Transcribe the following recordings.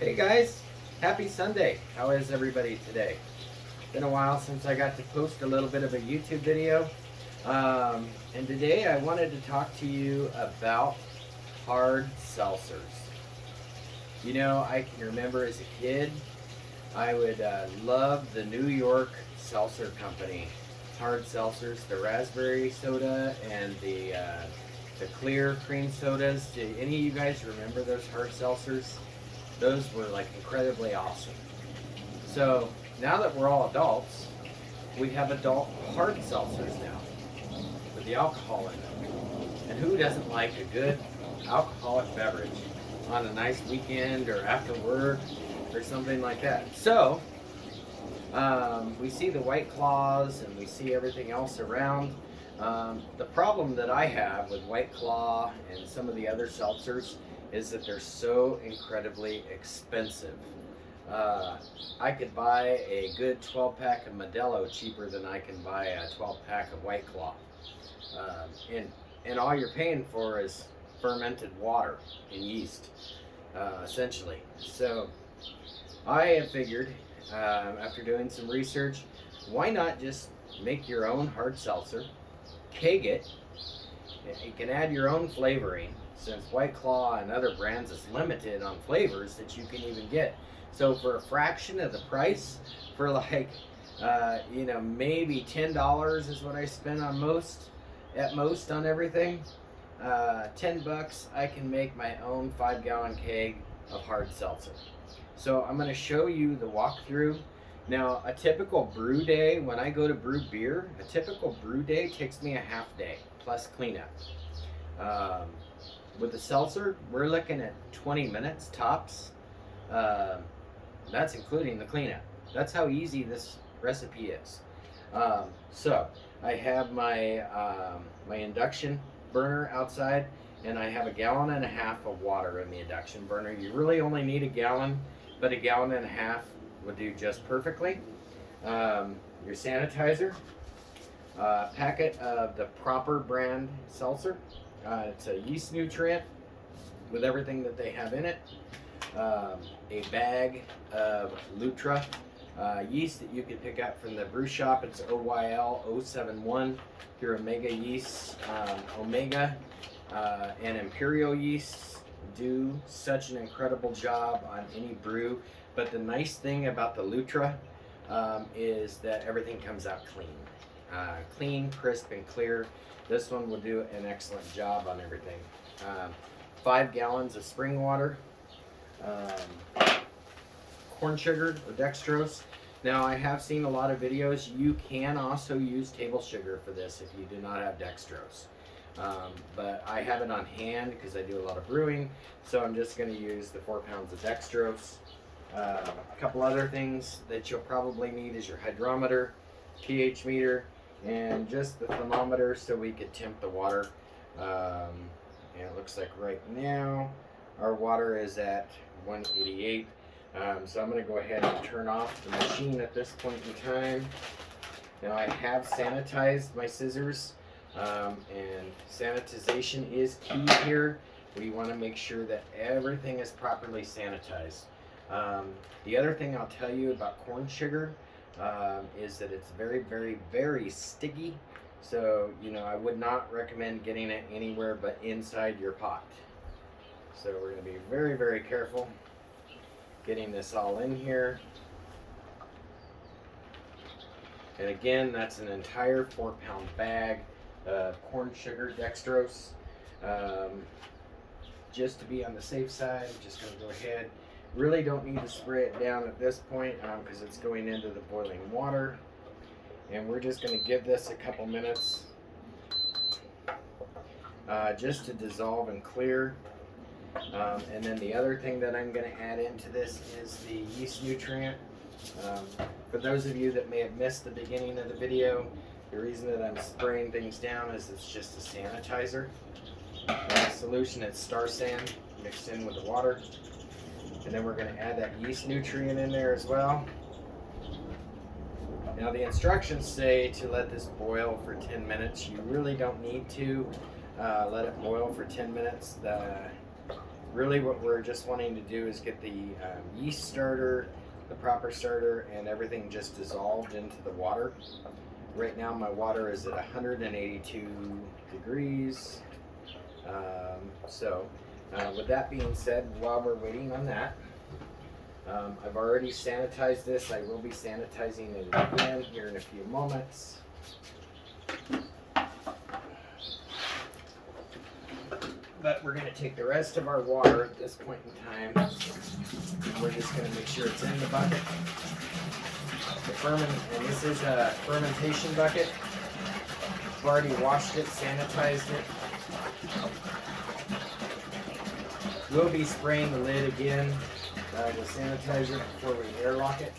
Hey guys, happy Sunday. How is everybody today? Been a while since I got to post a little bit of a YouTube video. And today I wanted to talk to you about hard seltzers. You know, I can remember as a kid, I would love the New York Seltzer Company. Hard seltzers, the raspberry soda and the clear cream sodas. Do any of you guys remember those hard seltzers? Those were like incredibly awesome. So now that we're all adults, we have adult hard seltzers now with the alcohol in them. And who doesn't like a good alcoholic beverage on a nice weekend or after work or something like that? So we see the White Claws and we see everything else around. The problem that I have with White Claw and some of the other seltzers is that they're so incredibly expensive. I could buy a good 12-pack of Modelo cheaper than I can buy a 12-pack of White Claw. And all you're paying for is fermented water and yeast, essentially. So I have figured, after doing some research, why not just make your own hard seltzer, keg it. You can add your own flavoring, since White Claw and other brands is limited on flavors that you can even get. So for a fraction of the price, for like, maybe $10 is what I spend on at most on everything. $10, I can make my own 5-gallon keg of hard seltzer. So I'm going to show you the walkthrough. Now, a typical brew day, when I go to brew beer, a typical brew day takes me a half day, plus cleanup. With the seltzer, we're looking at 20 minutes tops. That's including the cleanup. That's how easy this recipe is. So, I have my my induction burner outside, and I have 1.5 gallons of water in the induction burner. You really only need 1 gallon, but 1.5 gallons would do just perfectly. Your sanitizer, packet of the proper brand seltzer. It's a Yeast Nutrient with everything that they have in it. A bag of Lutra yeast that you can pick up from the brew shop. It's OYL 071 through Omega Yeast. Omega and Imperial yeasts do such an incredible job on any brew. But the nice thing about the Lutra is that everything comes out clean. Clean, crisp, and clear. This one will do an excellent job on everything. 5 gallons of spring water. Corn sugar or dextrose. Now, I have seen a lot of videos. You can also use table sugar for this if you do not have dextrose. But I have it on hand because I do a lot of brewing, so I'm just going to use the 4 pounds of dextrose. A couple other things that you'll probably need is your hydrometer, pH meter, and just the thermometer so we could temp the water. And it looks like right now our water is at 188. So I'm going to go ahead and turn off the machine at this point in time. Now, I have sanitized my scissors, and sanitization is key here. We want to make sure that everything is properly sanitized. The other thing I'll tell you about corn sugar is that it's very, very, very sticky. So, I would not recommend getting it anywhere but inside your pot. So we're going to be very, very careful getting this all in here. And again, that's an entire 4-pound bag of corn sugar dextrose. Just to be on the safe side, I'm just going to go ahead. Really don't need to spray it down at this point because it's going into the boiling water. And we're just going to give this a couple minutes just to dissolve and clear. And then the other thing that I'm going to add into this is the Yeast Nutrient. For those of you that may have missed the beginning of the video, the reason that I'm spraying things down is it's just a sanitizer. The solution is Star Sand mixed in with the water. And then we're going to add that Yeast Nutrient in there as well. Now, the instructions say to let this boil for 10 minutes. You really don't need to let it boil for 10 minutes. Really what we're just wanting to do is get the yeast starter, the proper starter, and everything just dissolved into the water. Right now my water is at 182 degrees. With that being said, while we're waiting on that, I've already sanitized this. I will be sanitizing it again here in a few moments. But we're going to take the rest of our water at this point in time, and we're just going to make sure it's in the bucket. And this is a fermentation bucket. I've already washed it, sanitized it. We'll be spraying the lid again with sanitizer before we airlock it.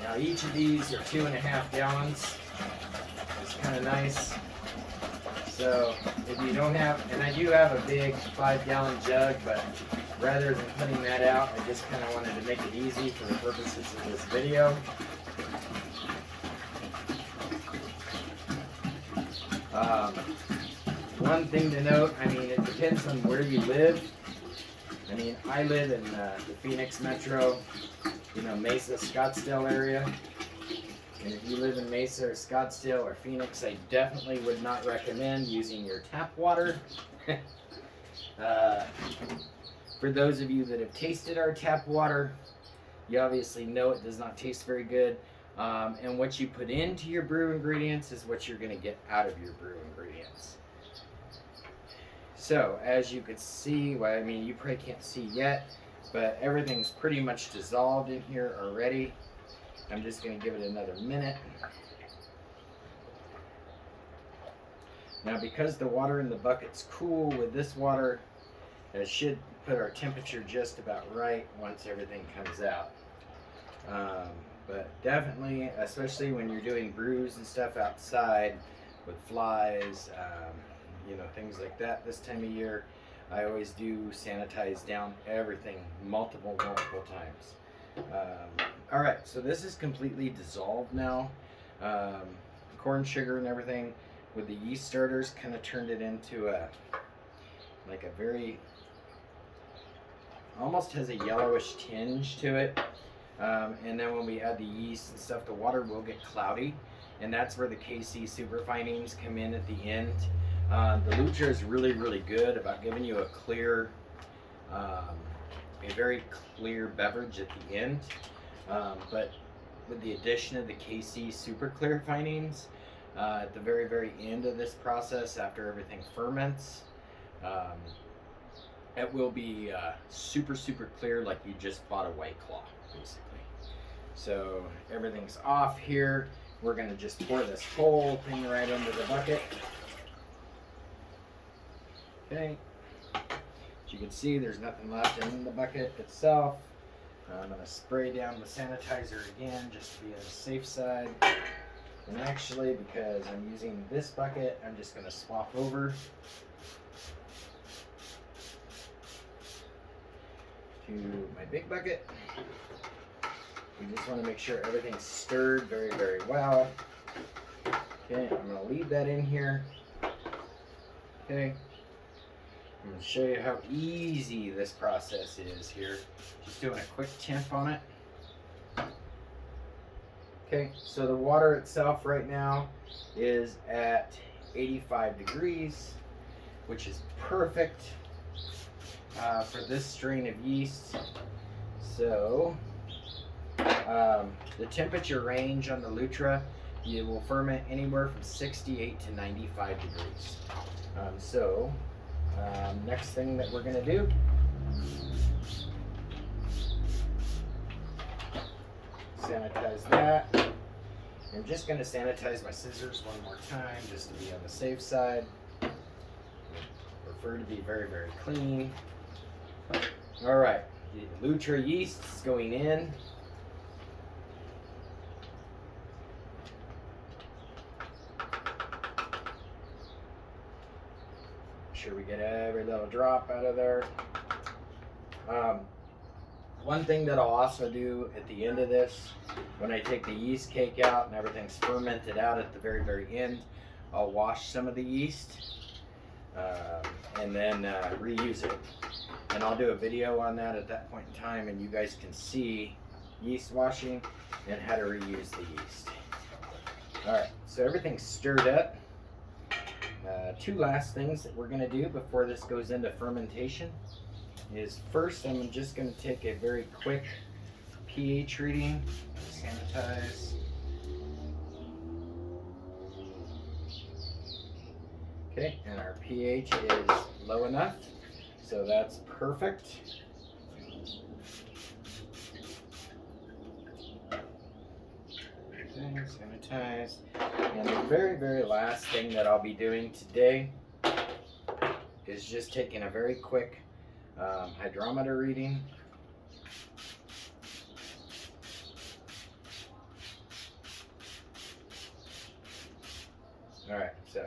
Now each of these are 2.5 gallons. It's kind of nice. So if you don't have, and I do have a big 5-gallon jug, but rather than putting that out, I just kind of wanted to make it easy for the purposes of this video. One thing to note, I mean, it depends on where you live. I mean, I live in the Phoenix metro, Mesa, Scottsdale area. And if you live in Mesa or Scottsdale or Phoenix, I definitely would not recommend using your tap water. For those of you that have tasted our tap water, you obviously know it does not taste very good. And what you put into your brew ingredients is what you're going to get out of your brew ingredients. So, as you can see, well, I mean, you probably can't see yet, but everything's pretty much dissolved in here already. I'm just going to give it another minute. Now, because the water in the bucket's cool, with this water, it should put our temperature just about right once everything comes out. But definitely, especially when you're doing brews and stuff outside with flies, things like that this time of year, I always do sanitize down everything multiple times. Alright, so this is completely dissolved now. Corn sugar and everything with the yeast starters kind of turned it into a very, almost has a yellowish tinge to it. And then when we add the yeast and stuff, the water will get cloudy, and that's where the KC superfinings come in at the end. The Lutra is really, really good about giving you a clear, a very clear beverage at the end. But with the addition of the KC super clear finings at the very, very end of this process, after everything ferments, it will be super, super clear, like you just bought a White Claw, basically. So everything's off here. We're going to just pour this whole thing right into the bucket. Okay. As you can see, there's nothing left in the bucket itself. I'm going to spray down the sanitizer again just to be on the safe side. And actually, because I'm using this bucket, I'm just going to swap over to my big bucket. We just want to make sure everything's stirred very, very well. Okay, I'm going to leave that in here. Okay. I'm going to show you how easy this process is here. Just doing a quick temp on it. Okay, so the water itself right now is at 85 degrees, which is perfect for this strain of yeast. So the temperature range on the Lutra, you will ferment anywhere from 68 to 95 degrees. Next thing that we're going to do, sanitize that. I'm just going to sanitize my scissors one more time just to be on the safe side. Prefer to be very, very clean. Alright, the Lutra yeast is going in. Make sure we Get every little drop out of there. One thing that I'll also do at the end of this, when I take the yeast cake out and everything's fermented out at the very, very end, I'll wash some of the yeast and then reuse it. And I'll do a video on that at that point in time, and you guys can see yeast washing and how to reuse the yeast. Alright, so everything's stirred up. Two last things that we're going to do before this goes into fermentation is, first I'm just going to take a very quick pH reading, sanitize. Okay, and our pH is low enough, so that's perfect. Okay, sanitize. And the very, very last thing that I'll be doing today is just taking a very quick hydrometer reading. Alright, so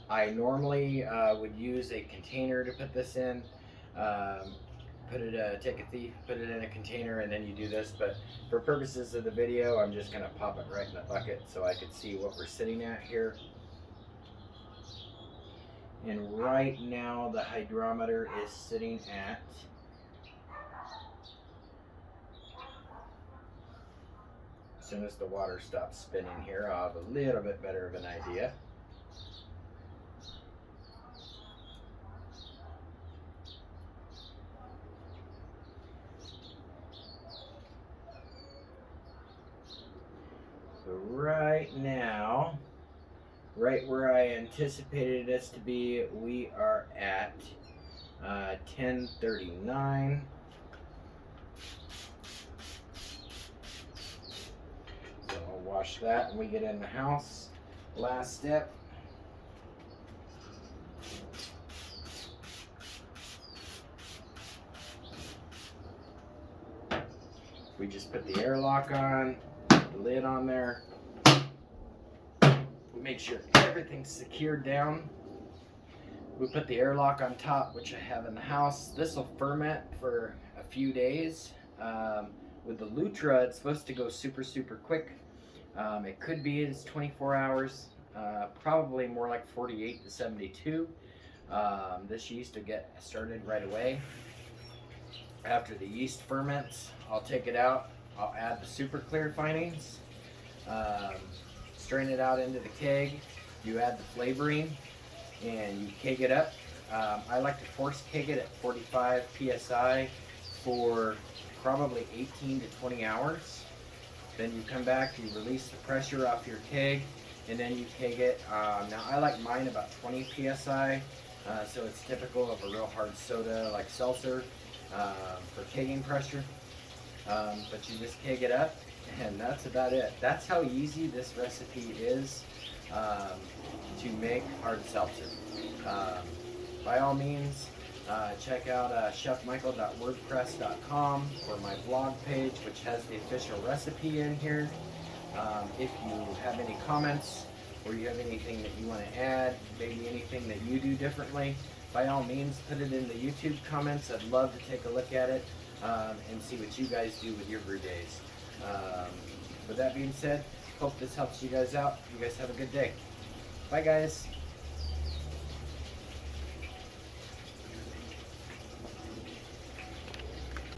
I normally would use a container to put this in. Take a thief, put it in a container, and then you do this. But for purposes of the video, I'm just going to pop it right in the bucket so I can see what we're sitting at here. And right now the hydrometer is sitting at as soon as the water stops spinning here, I'll have a little bit better of an idea. So right now, right where I anticipated us to be, we are at 1039. So I'll wash that when we get in the house. Last step. We just put the airlock on, the lid on there. Make sure everything's secured down. We put the airlock on top, which I have in the house. This will ferment for a few days. With the Lutra, it's supposed to go super, super quick. It could be it's 24 hours, probably more like 48 to 72. This yeast will get started right away. After the yeast ferments, I'll take it out. I'll add the super clear findings. Strain it out into the keg. You add the flavoring and you keg it up. I like to force keg it at 45 psi for probably 18 to 20 hours. Then you come back, you release the pressure off your keg, and then you keg it. Now I like mine about 20 psi, so it's typical of a real hard soda like Seltzer for kegging pressure. But you just keg it up, and that's about it. That's how easy this recipe is to make HardSeltzer. By all means, check out chefmichael.wordpress.com for my blog page, which has the official recipe in here. If you have any comments or you have anything that you want to add, maybe anything that you do differently, by all means put it in the YouTube comments. I'd love to take a look at it and see what you guys do with your brew days. With that being said, hope this helps you guys out. You guys have a good day. Bye guys.